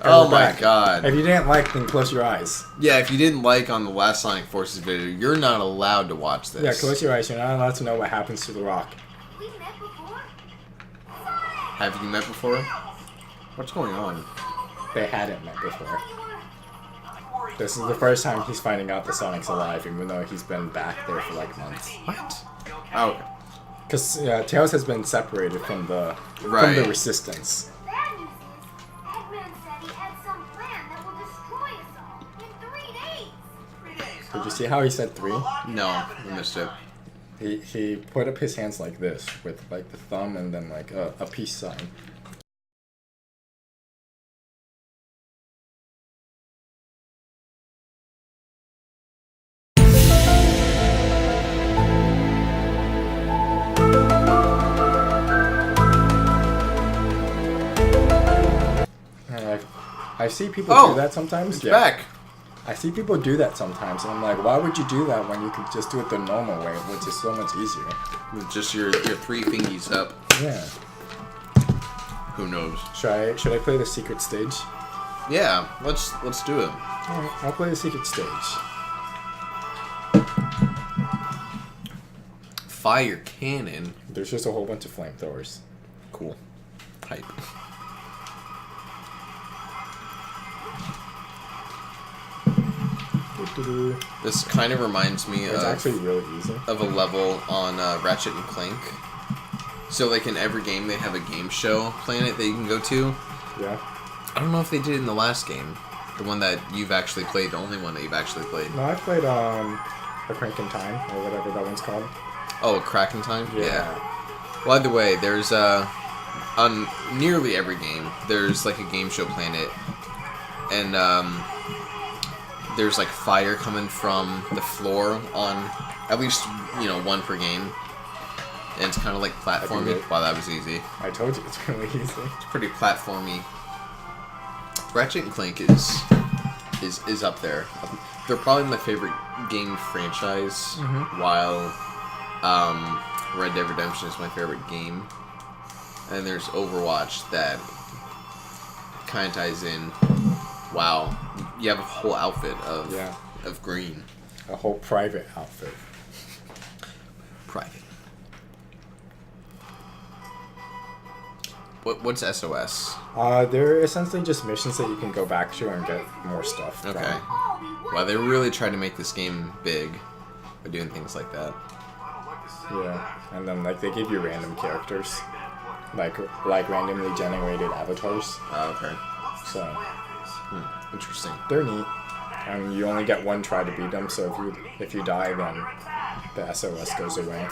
Oh my god. If you didn't like, then close your eyes. Yeah, if you didn't like on the last Sonic Forces video, you're not allowed to watch this. Yeah, close your eyes. You're not allowed to know what happens to the rock. We met before? Have you met before? What's going on? They hadn't met before. This is the first time he's finding out that Sonic's alive, even though he's been back there for like months. What? Oh, okay. Because Tails has been separated from the Resistance. Bad news is, Eggman said he had some plan that will destroy us all in 3 days. 3 days, Did you see how he said 3? No, I missed it. He put up his hands like this, with like the thumb and then like a peace sign. I see people do that sometimes. It's back. I see people do that sometimes, and I'm like, why would you do that when you could just do it the normal way, which is so much easier? With just your 3 fingies up. Yeah. Who knows? Should I play the secret stage? Yeah, let's do it. Alright, I'll play the secret stage. Fire cannon. There's just a whole bunch of flamethrowers. Cool. Hype. This kind of reminds me It's actually really easy. of a level on Ratchet and Clank. So, like, in every game, they have a game show planet that you can go to. Yeah. I don't know if they did in the last game. The one that you've actually played, the only one that you've actually played. No, I played A Crank in Time, or whatever that one's called. Oh, Crack in Time? Yeah. Well, either way, there's, on nearly every game, there's, like, a game show planet. And, there's like fire coming from the floor on at least, you know, 1 per game. And it's kind of like platforming. Wow, that was easy. I told you it's really easy. It's pretty platformy. Ratchet and Clank is up there. They're probably my favorite game franchise, while Red Dead Redemption is my favorite game. And there's Overwatch that kind of ties in. Wow, you have a whole outfit of green. A whole private outfit. Private. What's SOS? They're essentially just missions that you can go back to and get more stuff. Okay. From. Wow, they really tried to make this game big by doing things like that. Yeah, and then like they give you random characters, like randomly generated avatars. Oh, okay. So. Interesting. They're neat. And you only get 1 try to beat them, so if you die, then the SOS goes away.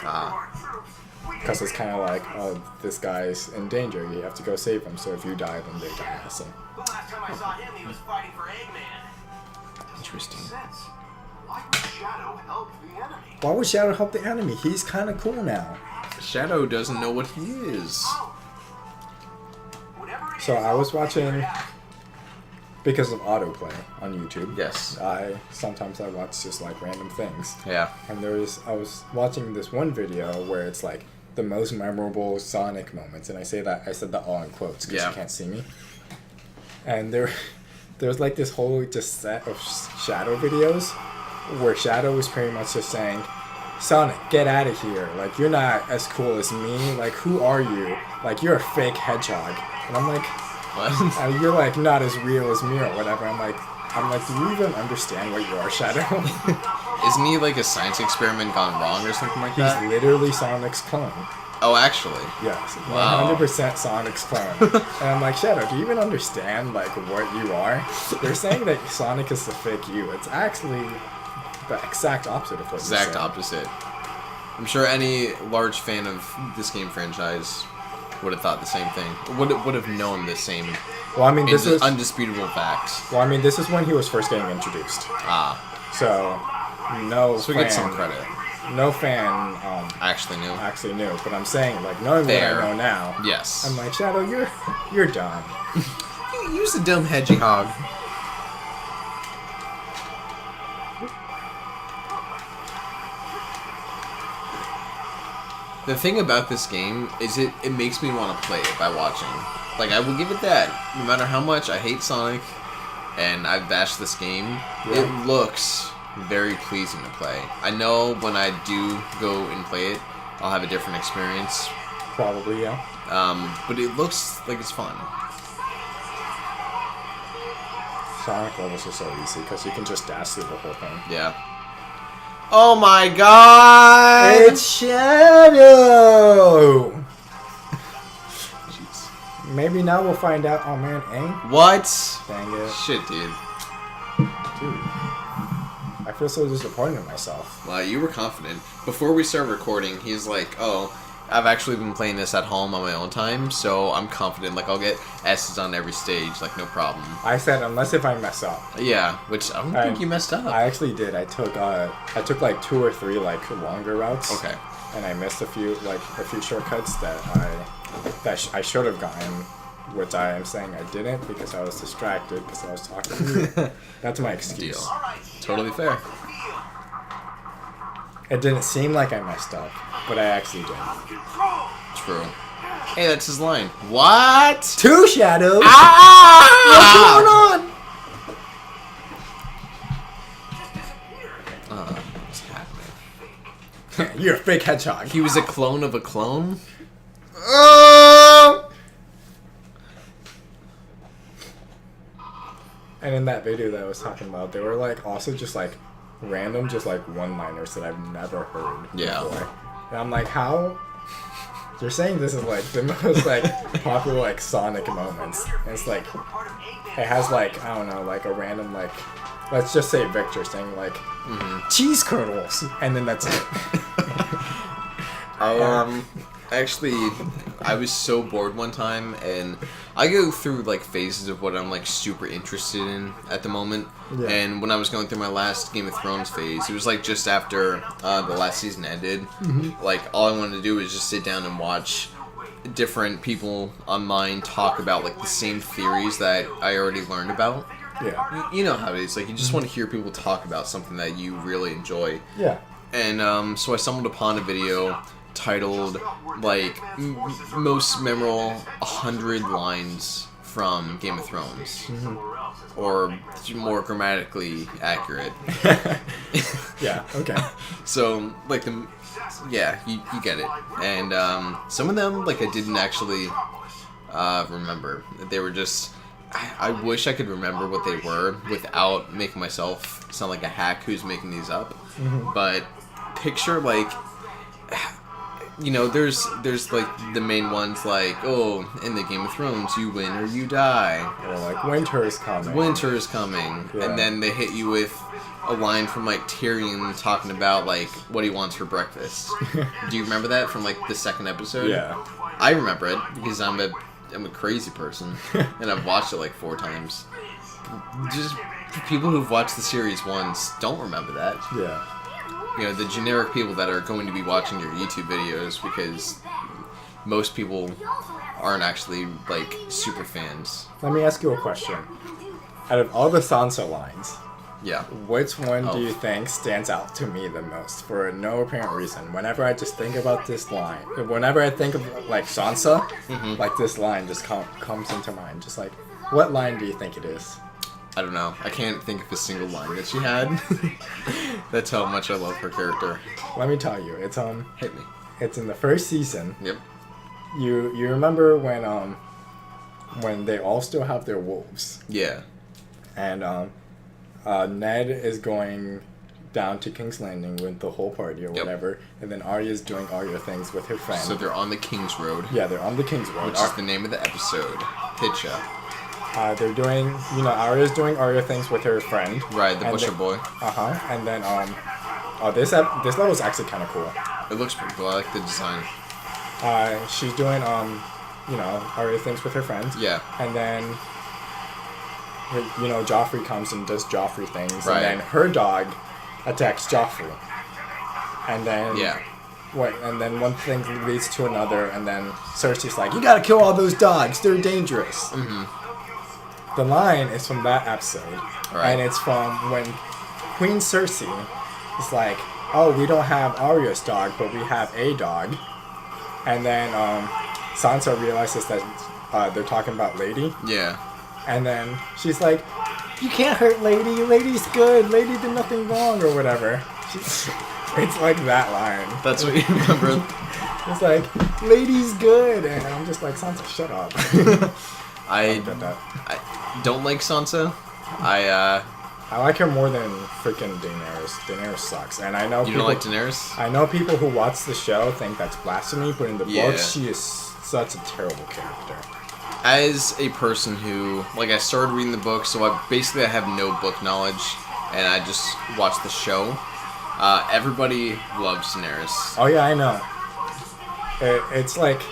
Because it's kind of like, oh, this guy's in danger, you have to go save him, so if you die, then they die also. The last time I saw him, he was fighting for Eggman. Interesting. Why would Shadow help the enemy? Why would Shadow help the enemy? He's kind of cool now. Shadow doesn't know what he is. So I was watching... Because of autoplay on YouTube. Yes. Sometimes I watch just like random things. Yeah. And I was watching this one video where it's like the most memorable Sonic moments, and I said that all in quotes because you can't see me. And there's like this whole just set of Shadow videos where Shadow was pretty much just saying, Sonic, get out of here. Like, you're not as cool as me. Like, who are you? Like, you're a fake hedgehog. And I'm like, what? You're like not as real as me or whatever. I'm like, do you even understand what you are, Shadow? Isn't he like a science experiment gone wrong or something like that? He's literally Sonic's clone. Oh, actually? Yes, wow. 100% Sonic's clone. And I'm like, Shadow, do you even understand like what you are? They're saying that Sonic is the fake you. It's actually the exact opposite of what you're saying. Exact opposite. I'm sure any large fan of this game franchise would have thought the same thing. Would have known the same. Well, I mean, this is undisputable facts. Well, I mean, this is when he was first getting introduced. So, So we get some credit. No fan actually knew. But I'm saying, like, knowing what I know now. Yes. I'm like, Shadow, you're dumb. You use a dumb hedgehog. The thing about this game is it makes me want to play it by watching. Like, I will give it that. No matter how much I hate Sonic, and I've bashed this game, it looks very pleasing to play. I know when I do go and play it, I'll have a different experience. Probably, yeah. But it looks like it's fun. Sonic levels are so easy because you can just dash through the whole thing. Yeah. Oh my god! It's Shadow! Jeez. Maybe now we'll find out. Oh man, What? Dang it. Shit, dude. Dude. I feel so disappointed in myself. Well, you were confident. Before we started recording, he's like, oh, I've actually been playing this at home on my own time, so I'm confident, like, I'll get S's on every stage, like, no problem. I said, unless if I mess up. Yeah, which I don't think you messed up. I actually did. I took like 2 or 3, like, longer routes. Okay. And I missed a few shortcuts that I should have gotten, which I am saying I didn't because I was distracted because I was talking to you. That's my excuse. Deal. Totally fair. It didn't seem like I messed up, but I actually did. True. Hey, that's his line. What? 2 shadows? Ah! What's going on? What's happening? You're a fake hedgehog. He was a clone of a clone? And in that video that I was talking about, they were like also just like random, just like one-liners that I've never heard before. And I'm like, how? You're saying this is like the most like popular like Sonic moments. And it's like, it has like, I don't know, like a random like, let's just say Victor saying like, cheese kernels, and then that's it. Actually, I was so bored one time, and I go through like phases of what I'm like super interested in at the moment. Yeah. And when I was going through my last Game of Thrones phase, it was like just after the last season ended. Like all I wanted to do was just sit down and watch different people online talk about like the same theories that I already learned about. Yeah. You know how it is. Like you just want to hear people talk about something that you really enjoy. Yeah. And so I stumbled upon a video titled like most memorable 100 lines from Game of Thrones, or more grammatically accurate. Yeah. Okay. So like you get it. And some of them like I didn't actually remember. They were just I wish I could remember what they were without making myself sound like a hack who's making these up. But picture like, you know, there's like the main ones like, oh, in the Game of Thrones you win or you die, or like winter is coming. Yeah. And then they hit you with a line from like Tyrion talking about like what he wants for breakfast. Do you remember that from like the second episode? Yeah. I remember it because I'm a crazy person and I've watched it like 4 times. Just people who've watched the series once don't remember that. Yeah. You know, the generic people that are going to be watching your YouTube videos, because most people aren't actually like super fans. Let me ask you a question. Out of all the Sansa lines, yeah, which one do you think stands out to me the most for no apparent reason? Whenever I just think about this line, whenever I think of like Sansa, like this line just comes into mind. Just like, what line do you think it is? I don't know. I can't think of a single line that she had. That's how much I love her character. Let me tell you, it's hit me. It's in the first season. Yep. You remember when they all still have their wolves? Yeah. And Ned is going down to King's Landing with the whole party or whatever, and then Arya's doing Arya things with her friend. So they're on the King's Road. Yeah, they're on the King's Road. Which is the name of the episode. Pitcha. They're doing, Arya's doing Arya things with her friend. Right, the butcher boy. And then, this level's actually kind of cool. It looks pretty cool. I like the design. She's doing, Arya things with her friends. Yeah. And then, Joffrey comes and does Joffrey things. Right. And then her dog attacks Joffrey. And then... Yeah. And then one thing leads to another, and then Cersei's like, you gotta kill all those dogs, they're dangerous. The line is from that episode, and it's from when Queen Cersei is like, oh, we don't have Arya's dog, but we have a dog. And then Sansa realizes that they're talking about Lady. Yeah. And then she's like, "You can't hurt Lady. Lady's good. Lady did nothing wrong," or whatever. It's like that line. That's what you remember. It's like, "Lady's good," and I'm just like, Sansa, shut up. I don't like Sansa. I like her more than freaking Daenerys. Daenerys sucks, and I know you don't like Daenerys. I know people who watch the show think that's blasphemy, but in the Yeah. books, she is such a terrible character. As a person who, like, I started reading the book, so I have no book knowledge, and I just watch the show. Everybody loves Daenerys. Oh yeah, I know. It's like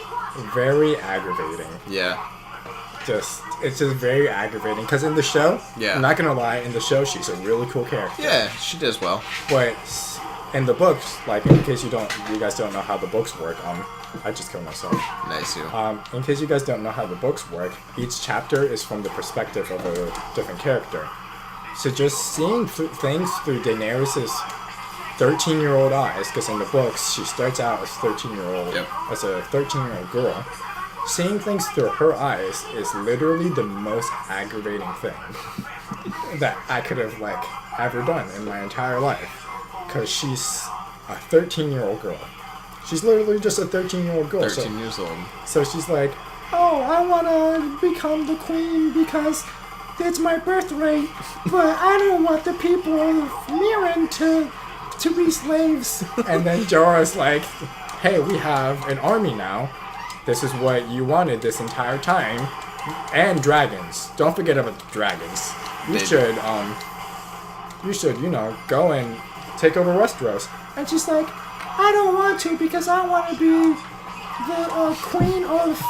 very aggravating. Yeah. It's just very aggravating because in the show, yeah. I'm not gonna lie, in the show she's a really cool character. Yeah, she does well. But in the books, like in case you guys don't know how the books work, I just killed myself. Nice, you. In case you guys don't know how the books work, each chapter is from the perspective of a different character. So just seeing things through Daenerys' 13-year-old eyes, because in the books she starts out as 13-year-old, as a 13-year-old girl. Seeing things through her eyes is literally the most aggravating thing that I could have like ever done in my entire life, because she's a 13-year-old girl. She's literally just a 13-year-old girl. 13 years old. So she's like, "Oh, I want to become the queen because it's my birthright, but I don't want the people of Mirren to be slaves." And then Jorah's like, "Hey, we have an army now. This is what you wanted this entire time. And dragons. Don't forget about the dragons. You should, go and take over Westeros." And she's like, "I don't want to because I want to be the queen of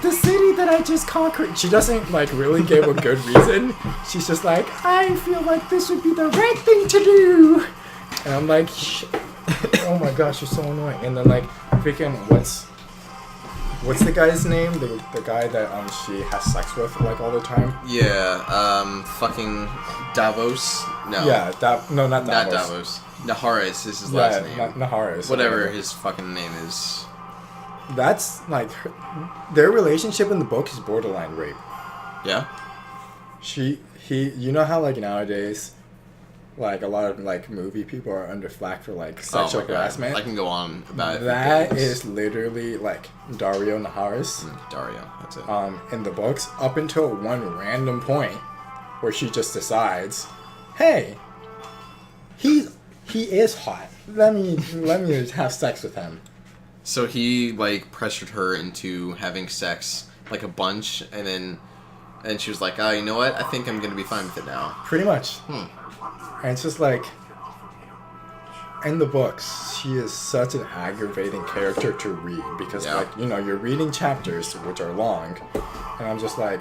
the city that I just conquered." She doesn't like really give a good reason. She's just like, "I feel like this would be the right thing to do." And I'm like, "Oh my gosh, you're so annoying." And then like, freaking, what's the guy's name? The guy that she has sex with like all the time? Yeah, fucking Davos? No. Yeah, no, not Davos. Not Davos. Naharis is his last name. Naharis. Whatever his fucking name is. That's like their relationship in the book is borderline rape. Yeah. You know how like nowadays, like a lot of like movie people are under flack for like sexual harassment. I can go on about it. That is literally like Dario Naharis. Dario, that's it. In the books, up until one random point where she just decides, "Hey, he is hot. Let me have sex with him." So he like pressured her into having sex like a bunch, and she was like, "Oh, you know what? I think I'm gonna be fine with it now." Pretty much. And it's just like, in the books, she is such an aggravating character to read because like, you're reading chapters which are long, and I'm just like,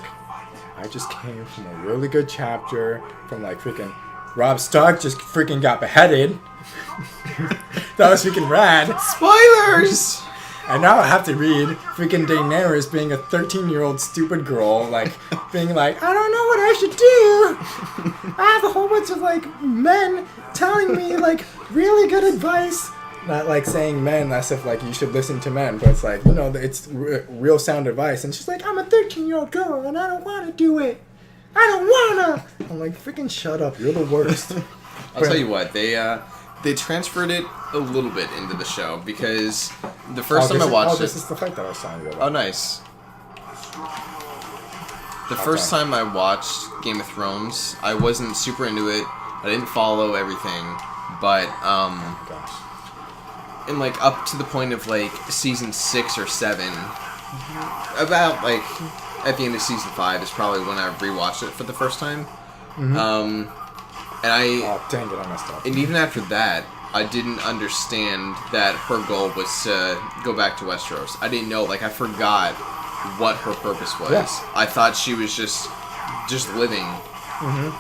I just came from a really good chapter from like freaking Robb Stark just freaking got beheaded. That was freaking rad. Spoilers! And now I have to read freaking Daenerys being a 13-year-old stupid girl, like, being like, "I don't know what I should do. I have a whole bunch of, like, men telling me, like, really good advice." Not, like, saying men as if, like, you should listen to men, but it's like, it's real sound advice. And she's like, "I'm a 13-year-old girl, and I don't want to do it. I don't wanna." I'm like, freaking shut up. You're the worst. I'll tell you what, they transferred it a little bit into the show because the first time I watched this is the fight that I was telling you about. Oh, nice. The first time I watched Game of Thrones, I wasn't super into it. I didn't follow everything, but and like up to the point of like season 6 or 7, about like at the end of season 5 is probably when I rewatched it for the first time. And oh, dang it, I messed up. And even after that, I didn't understand that her goal was to go back to Westeros. I didn't know, like, I forgot what her purpose was. Yes. I thought she was just living.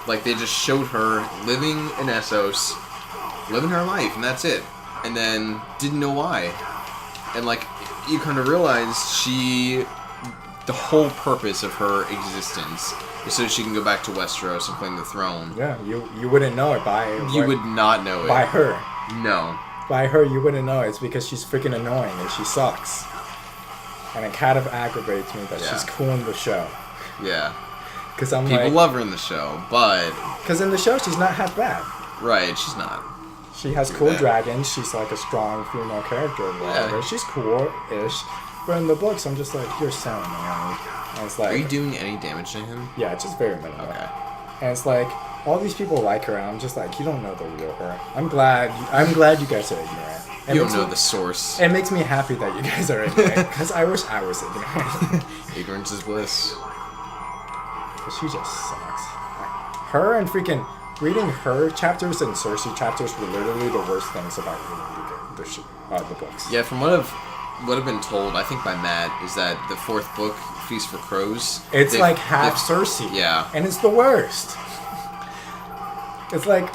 Like, they just showed her living in Essos, living her life, and that's it. And then didn't know why. And, like, you kind of realize the whole purpose of her existence is so she can go back to Westeros and claim the throne. Yeah, you wouldn't know it by... You would not know it. By her. No. By her, you wouldn't know it. It's because she's freaking annoying and she sucks. and it kind of aggravates me that she's cool in the show. Yeah. Because I'm People like... love her in the show, but... Because in the show, she's not half bad. Right, she's not. She has cool dragons. She's like a strong female character or whatever. Yeah. She's cool-ish. But in the books, I'm just like, you're so annoying. And it's like... Are you doing any damage to him? Yeah, it's just very minimal. Okay. And it's like, all these people like her, and I'm just like, you don't know the real her. I'm glad you guys are ignorant. You don't know the source. It makes me happy that you guys are ignorant, because I wish I was ignorant. Ignorance is bliss. But she just sucks. Her and freaking reading her chapters and Cersei chapters were literally the worst things about reading the books. Yeah, from what I've been told, I think by Matt, is that the 4th book, Feast for Crows... It's like half Cersei. Yeah. And it's the worst. It's like...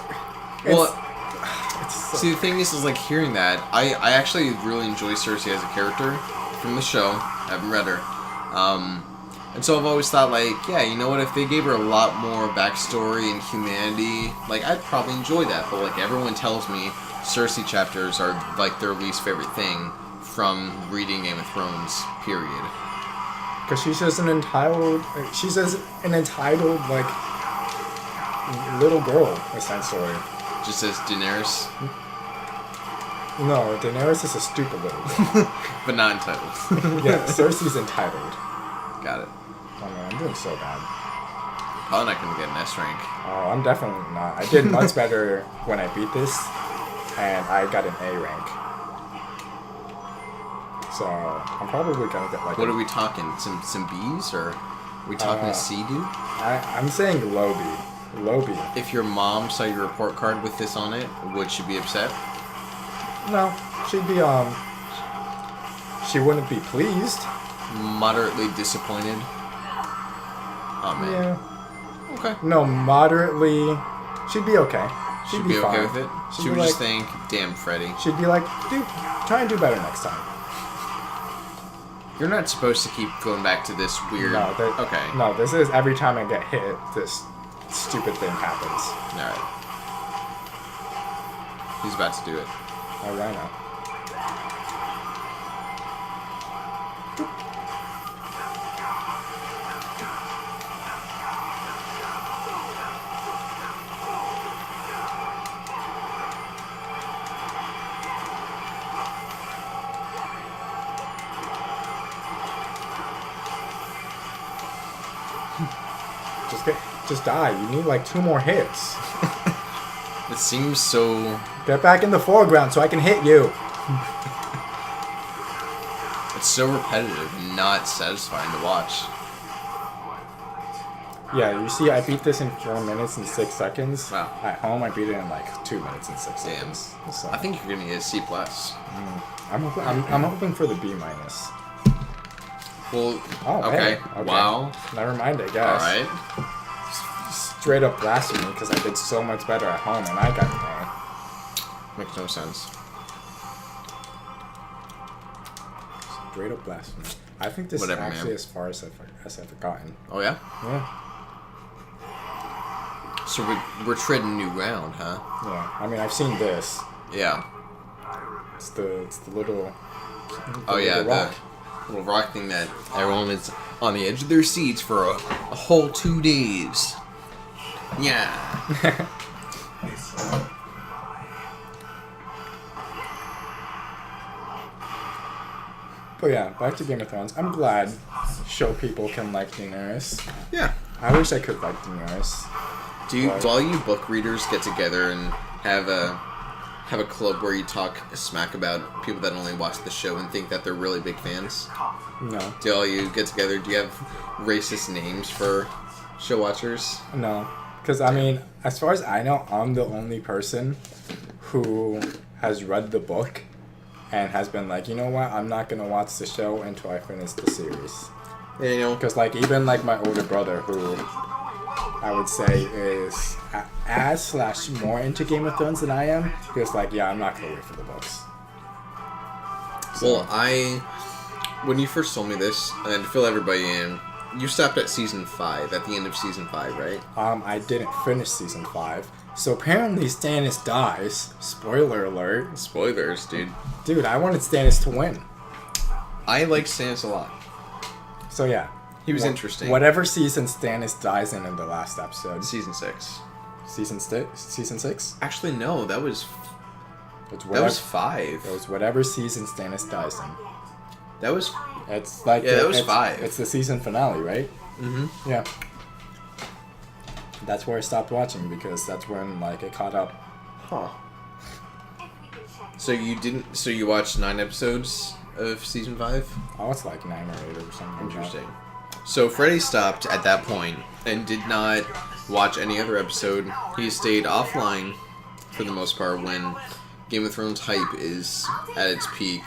See, the thing is like, hearing that, I actually really enjoy Cersei as a character from the show. I haven't read her. And so I've always thought, like, yeah, you know what, if they gave her a lot more backstory and humanity, like, I'd probably enjoy that. But, like, everyone tells me Cersei chapters are, like, their least favorite thing from reading Game of Thrones, period. Because she's just an entitled, like, little girl, essentially. Just as Daenerys? No, Daenerys is a stupid little girl. But not entitled. Yeah, Cersei's entitled. Got it. Oh man, I'm doing so bad. Probably not going to get an S rank. Oh, I'm definitely not. I did much better when I beat this, and I got an A rank. So, I'm probably going to get like... What are we talking? Some Bs, or are we talking a C, dude? I'm saying low B. Low B. If your mom saw your report card with this on it, would she be upset? No, she'd be, she wouldn't be pleased. Moderately disappointed? Oh, man. Yeah. Okay. No, moderately... She'd be okay. She'd be fine. okay with it? She would just think, damn, Freddy. She'd be like, dude, try and do better next time. You're not supposed to keep going back to this weird... No, okay. No, this is every time I get hit, this stupid thing happens. Alright. He's about to do it. Oh, right now. Just die. You need like 2 more hits. It seems so... Get back in the foreground so I can hit you. It's so repetitive and not satisfying to watch. Yeah, you see, I beat this in 4 minutes and 6 seconds. Wow. At home, I beat it in like 2 minutes and 6 Damn. seconds. So, I think you're gonna get a C+. I'm hoping for the B minus. Well, Oh, okay. hey, Wow. Never mind, I guess. Alright. Straight up blasphemy because I did so much better at home and I got an A. Makes no sense. Straight up blasphemy. I think this Whatever, is actually man. as far as I've gotten. Oh, yeah? Yeah. So we're treading new ground, huh? Yeah. I mean, I've seen this. Yeah. It's the little. Oh, yeah, rock. the little rock thing that everyone is on the edge of their seats for a whole 2 days. Yeah. But yeah, back to Game of Thrones. I'm glad show people can like Daenerys. Yeah. I wish I could like Daenerys. Do all you book readers get together and have a club where you talk smack about people that only watch the show and think that they're really big fans? No. Do all you get together? Do you have racist names for show watchers? No. Because, I mean, as far as I know, I'm the only person who has read the book and has been like, you know what, I'm not going to watch the show until I finish the series. Yeah, you know. Because, like, even, like, my older brother, who I would say is as/more into Game of Thrones than I am, he was like, yeah, I'm not going to wait for the books. So, well, when you first told me this, and to fill everybody in, you stopped at season 5, at the end of season 5, right? I didn't finish season 5. So apparently Stannis dies. Spoiler alert. Spoilers, dude. Dude, I wanted Stannis to win. I like Stannis a lot. So yeah. He was interesting. Whatever season Stannis dies in the last episode. Season 6. Season 6? Actually, no. That was 5. It was whatever season Stannis dies in. That was... It's like... Yeah, that was 5. It's the season finale, right? Mm-hmm. Yeah. That's where I stopped watching because that's when, like, it caught up. Huh. So you didn't... So you watched 9 episodes of season 5? Oh, it's like 9 or 8 or something. Interesting. So Freddy stopped at that point and did not watch any other episode. He stayed offline for the most part when Game of Thrones hype is at its peak,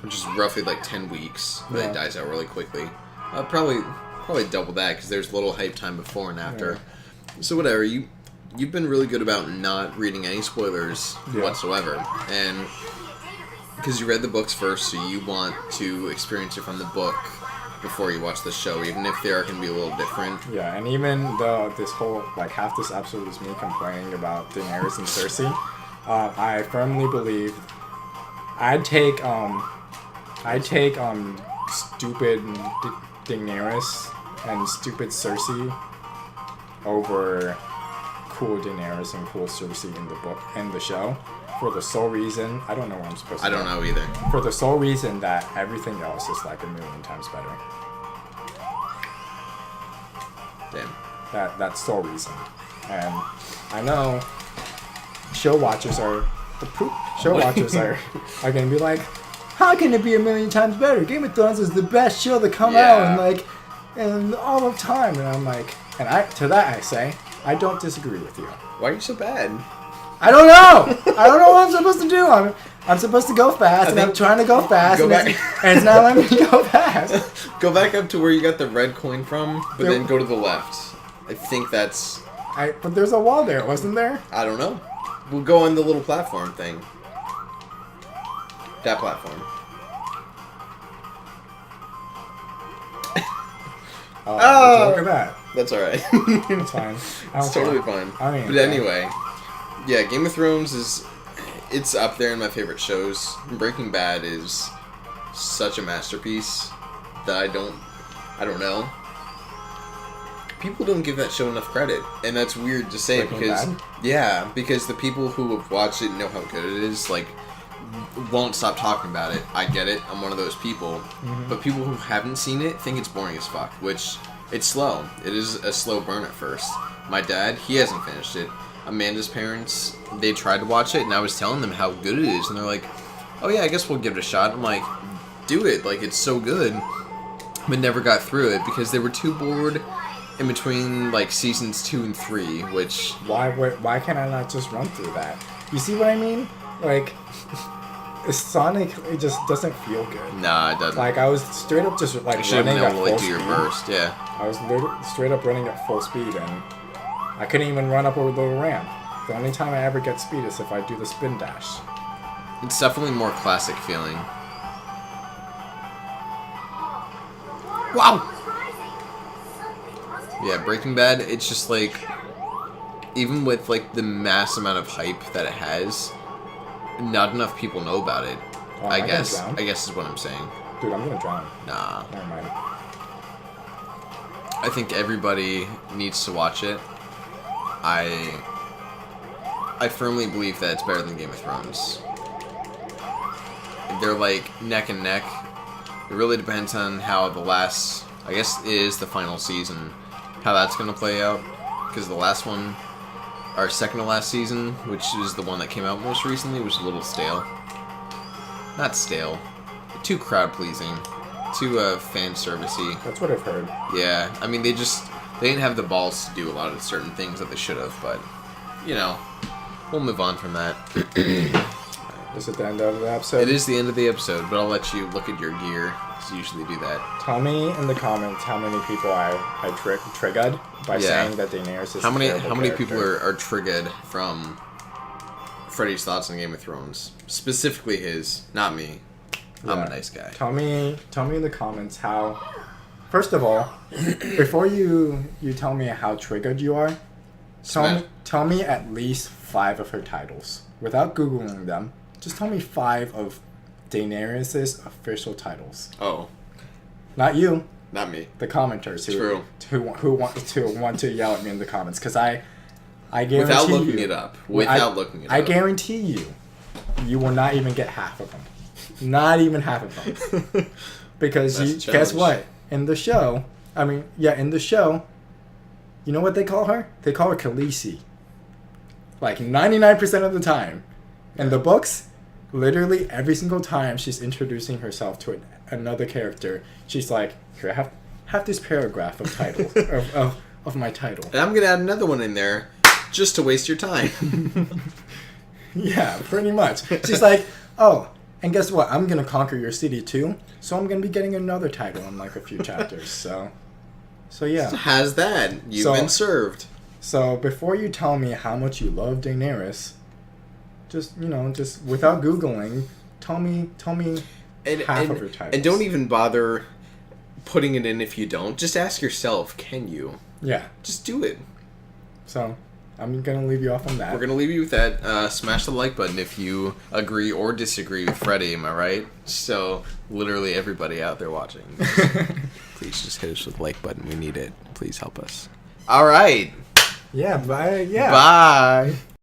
which is roughly like 10 weeks, but it dies out really quickly. Probably double that because there's little hype time before and after. Yeah. So whatever, you've been really good about not reading any spoilers whatsoever, and because you read the books first, so you want to experience it from the book before you watch the show, even if they are going to be a little different. Yeah, and even though this whole, like, half this episode is me complaining about Daenerys and Cersei, I firmly believe I'd take stupid Daenerys and stupid Cersei over cool Daenerys and cool Cersei in the book and the show. For the sole reason, I don't know what I'm supposed to do. I don't know either. For the sole reason that everything else is like a million times better. Damn. That's sole reason. And I know show watchers are gonna be like, how can it be a million times better? Game of Thrones is the best show to come out in all of time. And I'm like, to that I say, I don't disagree with you. Why are you so bad? I don't know. I don't know what I'm supposed to do. I'm supposed to go fast, and I'm trying to go fast, and it's not letting me go fast. Go back up to where you got the red coin from, but then go to the left. I think that's... But there's a wall there, wasn't there? I don't know. We'll go on the little platform thing. That platform. Oh! Look at that. That's alright. It's fine. It's totally fine. But anyway... Yeah, Game of Thrones it's up there in my favorite shows. Breaking Bad is such a masterpiece that I don't know. People don't give that show enough credit, and that's weird to say because the people who have watched it know how good it is, like, won't stop talking about it. I get it. I'm one of those people. But people who haven't seen it think it's boring as fuck, which it's slow. It is a slow burn at first. My dad, he hasn't finished it. Amanda's parents, they tried to watch it, and I was telling them how good it is, and they're like, oh yeah, I guess we'll give it a shot. I'm like, do it, like, it's so good. But never got through it, because they were too bored in between, like, seasons 2 and 3, which... Why can't I not just run through that? You see what I mean? Like, Sonic, it just doesn't feel good. Nah, it doesn't. Like, I was straight up just, like, running at full speed. Your burst, yeah. I was straight up running at full speed, and... I couldn't even run up over the ramp. The only time I ever get speed is if I do the spin dash. It's definitely more classic feeling. Wow! Yeah, Breaking Bad, it's just like... Even with, like, the mass amount of hype that it has, not enough people know about it. I guess is what I'm saying. Dude, I'm gonna drown. Nah. Never mind. I think everybody needs to watch it. I firmly believe that it's better than Game of Thrones. They're like neck and neck. It really depends on how the last, I guess it is the final season, how that's going to play out. Because the last one, our second to last season, which is the one that came out most recently, was a little stale. Not stale. Too crowd pleasing. Too fan servicey. That's what I've heard. Yeah, I mean they didn't have the balls to do a lot of certain things that they should have, but, you know, we'll move on from that. Is it the end of the episode? It is the end of the episode, but I'll let you look at your gear, because you usually do that. Tell me in the comments how many people I triggered by saying that Daenerys is How many people are triggered from Freddy's thoughts on Game of Thrones? Specifically his, not me. I'm a nice guy. Tell me in the comments how... First of all, before you tell me how triggered you are, tell me at least 5 of her titles. Without Googling them, just tell me 5 of Daenerys' official titles. Oh, Not you, not me. the commenters True. who want to yell at me in the comments, because I guarantee Without looking you, it up. Without looking it up. I guarantee you will not even get half of them. Not even half of them. Because guess what? In the show, in the show, you know what they call her? They call her Khaleesi. Like 99% of the time. In the books, literally every single time she's introducing herself to another character, she's like, here, have this paragraph of title of my title. And I'm gonna add another one in there, just to waste your time. Yeah, pretty much. She's like, oh, and guess what? I'm gonna conquer your city too, so I'm gonna be getting another title in like a few chapters. So yeah. Has that? You've been served. So before you tell me how much you love Daenerys, just without Googling, tell me half of her titles. And don't even bother putting it in if you don't. Just ask yourself, can you? Yeah. Just do it. So I'm going to leave you off on that. We're going to leave you with that. Smash the like button if you agree or disagree with Freddy, am I right? So literally everybody out there watching. Please just hit us with the like button. We need it. Please help us. All right. Yeah, bye. Yeah. Bye.